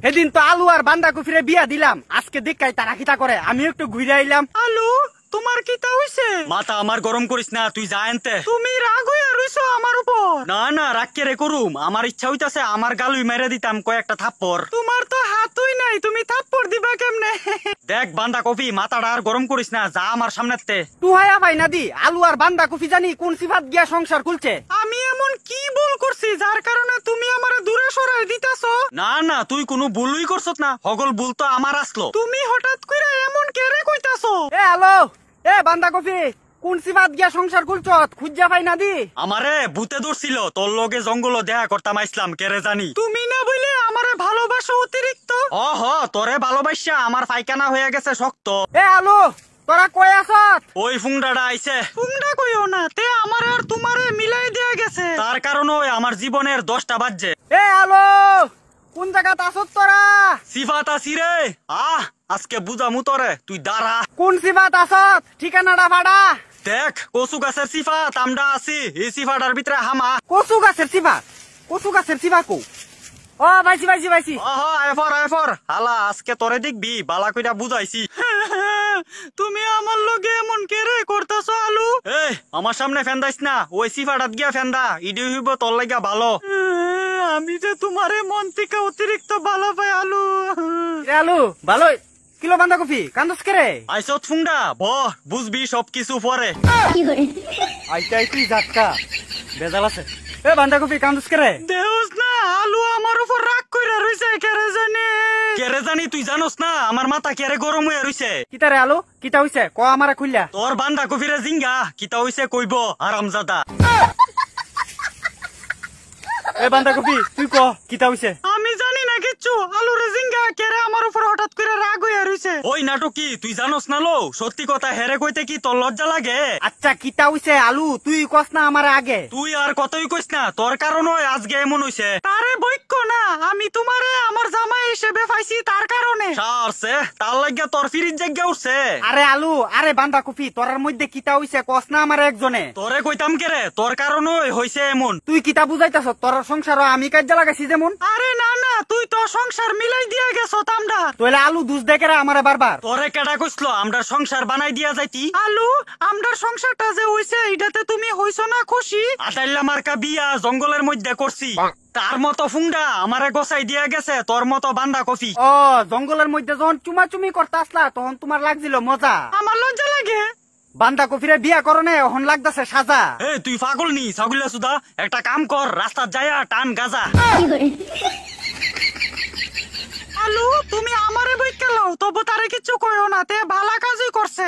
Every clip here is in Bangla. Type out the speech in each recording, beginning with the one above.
সেদিন তো আলু আর বান্ধাকপিরে বিয়া দিলাম, আজকে দেখাই তারা কিতা করে। আমি একটু ঘুরে আইলাম। আলু তোমার কিতা হইছে? মাথা আমার গরম করিস না, তুই যা আনতে। তুমি রাগ হইয়া রইছো আমার উপর? না না, রাগ কে রে করুম, আমার ইচ্ছা হইতাছে আমার গালুই মেরে দিতাম কয়েকটা থাপ্পড়। তোমার তো হাতই নাই, তুমি থাপ্পড় দিবা কেমনে? দেখ বান্ধাকপি, মাথাটা আর গরম করিস না, যা আমার সামনেতে। তুহায়া ভাই না দি আলু আর বান্ধাকপি জানি কোন সিফাত গিয়া সংসার খুলছে। আমি এমন কি ভুল করছি যার কারণে তুমি আমারে দূরে সরাই দিতাছো? না না, তুই কোনো ভুলই করছত না, হগল ভুল তো আমার আসলো। তুমি হঠাৎ কইরা এমন কেরে কইতাছো? এ আলো, এ বান্ধাকপি, কোন সিফাত গিয়া সংসার খুলছ? খুঁজা পাই না দি। আমারে ভূতে ধরছিল, তোর লগে জঙ্গল দেখা করতাম আইসলাম, কেরে জানি। তুমি না বলে আমারে ভালোবাসো অতিরিক্ত। হ তোরে ভালোবাসা আমার পায়খানা হয়ে গেছে শক্ত। এ আলু, তোরা কই আছত? ওই ফুংডাটা আইছে। ফুংডা কইও না, তে আমারে আর তোমারে মিলাই দেয়া গেছে। তার কারণে আমার জীবনের 10টা বাজছে। এ আলু, কোন জায়গাত আছত তোরা? সিফাত আসি রে, আজকে বুঝামু তোরে, তুই দাঁড়া। কোন সিফাত আছত? ঠিকানাটা ভাড়া। দেখ কচু গাছের সিফাত আমরা আছি, এই সিফাটার ভিতরে হামা। কচু গাছের সিফাত? কচু গাছের সিফা কো? ও ভাইছি ভাইছি ভাইছি। এফর হালা, আজকে তোরে দেখবি বালা কইরা বুঝাইছি। তুমি আমার লগে এমন কেরে করতাছো আলু? এই আমার সামনে ফেন্দাইস না, ওই সিফাটাত গিয়া ফেন্দা, ইডি হইব তোর লাগা ভালো। আমি যে তোমারে মন থেকে অতিরিক্ত ভালো পাই আলু। এ আলু, ভালোই। কিলো বান্ধাকপি কান্দস কেরে? আইসত ফুংডা, বুঝবি সবকিছু পরে। আইতাই তুই জাটকা বেজাল আছে। এ বান্ধাকপি কান্দস কেরে? দেউস না, আলু আমার উপর রাগ কইরা রইছে, কেরে জানি। কেরে জানি তুই জানোস না, আমার মাথা কেরে গরম হয়ে রইছে। কিতা রে আলু, কিতা হইছে ক আমারে খুললা। তোর বান্ধাকপিরে জিঙ্গা কিতা হইছে কইব আরামজাদা। এ বান্ধাকপি তুই ক কিতা হইছে? আমি জানি না কিচ্ছু, আলু রে জিঙ্গা কেরে আমার উপর হঠাৎ করে রাগ হইয়া রইছে। ওই নাটকি তুই জানোস না লো, সত্যি কথা হেরে কইতে কি তোর লজ্জা লাগে? আচ্ছা কিতা হইছে আলু, তুই কস না আমারে আগে। তুই আর কতই কইস না, তোর কারণে আজকে এমন হইছে। তারে বৈক্য না, আমি তোমারে আমার জামাই হিসেবে পাইছি তার কারণে। সারছে তার লাগিয়া তোর ফিরিজ জায়গা উঠছে। আরে আলু, আরে বান্ধাকপি, তোরার মধ্যে কিতা হইছে কস না আমারে একজনে। তোরে কইতাম কেরে, তোর কারণে হইছে এমন। তুই কিতা বুঝাইতাছ? তোর সংসার আমি কাজে লাগাইছি যেমন। আরে না না, তুই তো সংসার মিলাই দিয়া গেছো তামডা। তোলে আলু দুষ দেখে আমারে বারবার। তোরে কেডা কইছিল আমরা সংসার বানাই দিয়া যাইতি? আলু, আমরার সংসারটা যে হইছে এটাতে তুমি হইছো না খুশি? আটাইল্লা মার্কা বিয়া জঙ্গলের মধ্যে করছি, তার মতো ফুংডা আমারে গোসাই দিয়া গেছে তোর মতো বান্ধাকপি। ও জঙ্গলের মধ্যে যখন চুমাচুমি করতে আসলা তখন তোমার লাগছিল মজা। আমার লজ্জা লাগে। বান্ধাকপিরে বিয়া করনে এখন লাগতেছে সাজা। এই তুই পাগল নি ছাগলিয়া সুদা, একটা কাম কর, রাস্তা যায়া টান গাজা। আলু, তুমি আমারে বইকা লাও, তবু তারে কিছু কইও না, তে ভালা কাজই করছে।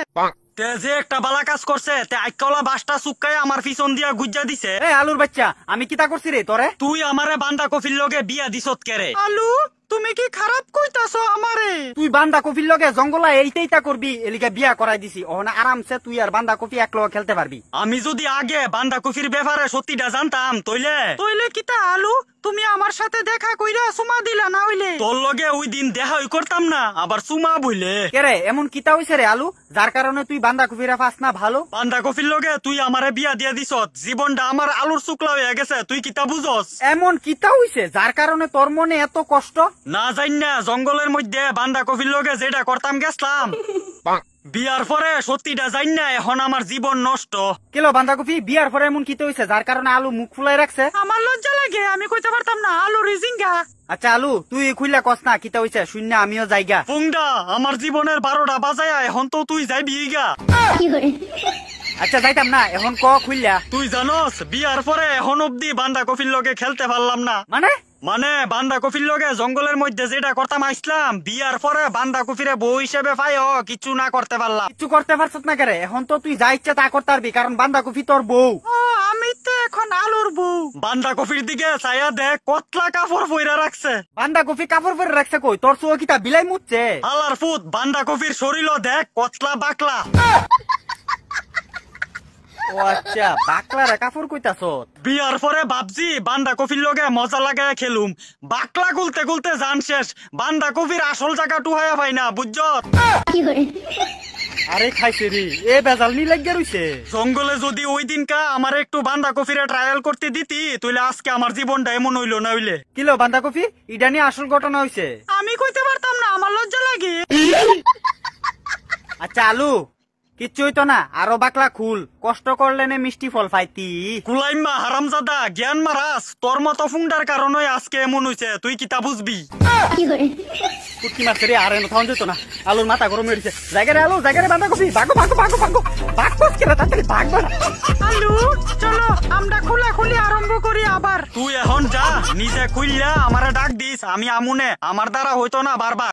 তে যে একটা বালা কাজ করছে, তে আইকলা বাসটা চুক্কাই আমার পিছন দিয়া গুজ্জা দিছে। এ আলুর বাচ্চা, আমি কিতা করছি রে তোরে? তুই আমারে বান্ধাকপির লগে বিয়া দিছত কেরে? আলু, তুমি কি খারাপ কইতাছো আমারে? তুই বান্ধাকপির লগে জঙ্গলা এইটাইটা করবি, এলিকে বিয়া করাই দিছি। ওখানে আরামসে তুই আর বান্ধাকপি এক লগে খেলতে পারবি। আমি যদি আগে বান্ধাকপির ব্যাপারে সত্যিটা জানতাম তইলে কিতা আলু, তুমি আমার সাথে দেখা কইরা সুমা দিলা না হইলে? তোর লগে ওই দিন দেখাই করতাম না, আবার সুমা বইলে। কেরে এমন কিতা হইছে রে আলু, যার কারণে তুই বান্ধাকপিরা পাস না ভালো? বান্ধাকপির লগে তুই আমারে বিয়া দিয়া দিছত, জীবনটা আমার আলুর শুকলা হয়ে গেছে, তুই কিতা বুঝস? এমন কিতা হইছে যার কারণে তোর মনে এত কষ্ট? না জানি না, জঙ্গলের মধ্যে বান্ধাকপির লগে যেটা করতাম গেছলাম, বিয়ার পরে সত্যিটা জানি না, এখন আমার জীবন নষ্ট। কিলো বান্ধাকপি বিয়ার পরে এমন কিতা হইছে যার কারণে আলু মুখ ফুলাই রাখছে? আমার লজ্জা লাগে, আমি কইতে পারতাম না, আলু রিজিঙ্গা। আচ্ছা আলু, তুই খুললা কস না কিতা হইছে, শূন্য আমিও যাইগা। পুংডা, আমার জীবনের 12টা বাজায়, এখন তো তুই যাইবি গা। আচ্ছা যাইতাম না, এখন ক খুললা। তুই জানস বিয়ার পরে এখন অব্দি বান্ধাকপির লগে খেলতে পারলাম না। মানে বান্ধাকপির লগে জঙ্গলের মধ্যে যেটা করতাম আইসলাম, বিয়ার পরে বান্ধাকপিরে বউ হিসেবে পাইও কিছু না করতে পারলাম। কিছু করতে পারছত না কেরে? এখন তো তুই যা ইচ্ছা তা করতে পারবি, কারণ বান্ধাকপি তোর বউ। আমি তো এখন আলুর বউ। বান্ধাকপির দিকে চাইয়া দেখ, কতলা কাপড় পইরা রাখছে। বান্ধাকপি কাপড় পরে রাখছে কই? তোর চুয়া কিতা বিলাই মুচ্ছে? হালার ফুট, বান্ধাকপির শরীরও দেখ কতলা বাকলা। ও আচ্ছা, বাকলারে কাপড় কইতাছ? বিয়ার পরে ভাবছি বান্ধাকপির লগে মজা লাগায় খেলুম, বাকলা গুলতে গুলতে জান শেষ, বান্ধাকপির আসল জায়গা টুহাইয়া পাই না, বুঝছত? আরে খাইছে রে, এ বেজাল নি লাগিয়া রইছে। জঙ্গলে যদি ওই দিনকা আমার একটু বান্ধাকপিরে ট্রায়াল করতে দিতি, তুইলে আজকে আমার জীবনটা এমন হইলো না হইলে। কিলো বান্ধাকপি, ইডা নিয়ে আসল ঘটনা হইছে। আমি কইতে পারতাম না, আমার লজ্জা লাগে। আচ্ছা আলু, কিচ্ছু হইতো না, আরো বাকলা খুল, কষ্ট করলে নে মিষ্টি ফল পাইতি। কুলাইম্মা হারামজাদা জ্ঞান মারাস, তোর মতো ফুংডার কারণে আজকে এমন হইছে, তুই কিতা বুঝবি? পুটকি মাছ রে আর এনে থাউন যেত না, আলুর মাথা গরম হয়ে গেছে। জায়গারে আলু, জায়গারে বাঁধাকপি, ভাগো ভাগো ভাগো ভাগো ভাগো কেন তাড়াতাড়ি ভাগবা না। আলু চলো আমরা খোলাখুলি আরম্ভ করি আবার। তুই এখন যা, নিজে খুললা আমারে ডাক দিস, আমি আমুনে, আমার দ্বারা হইতো না বারবার।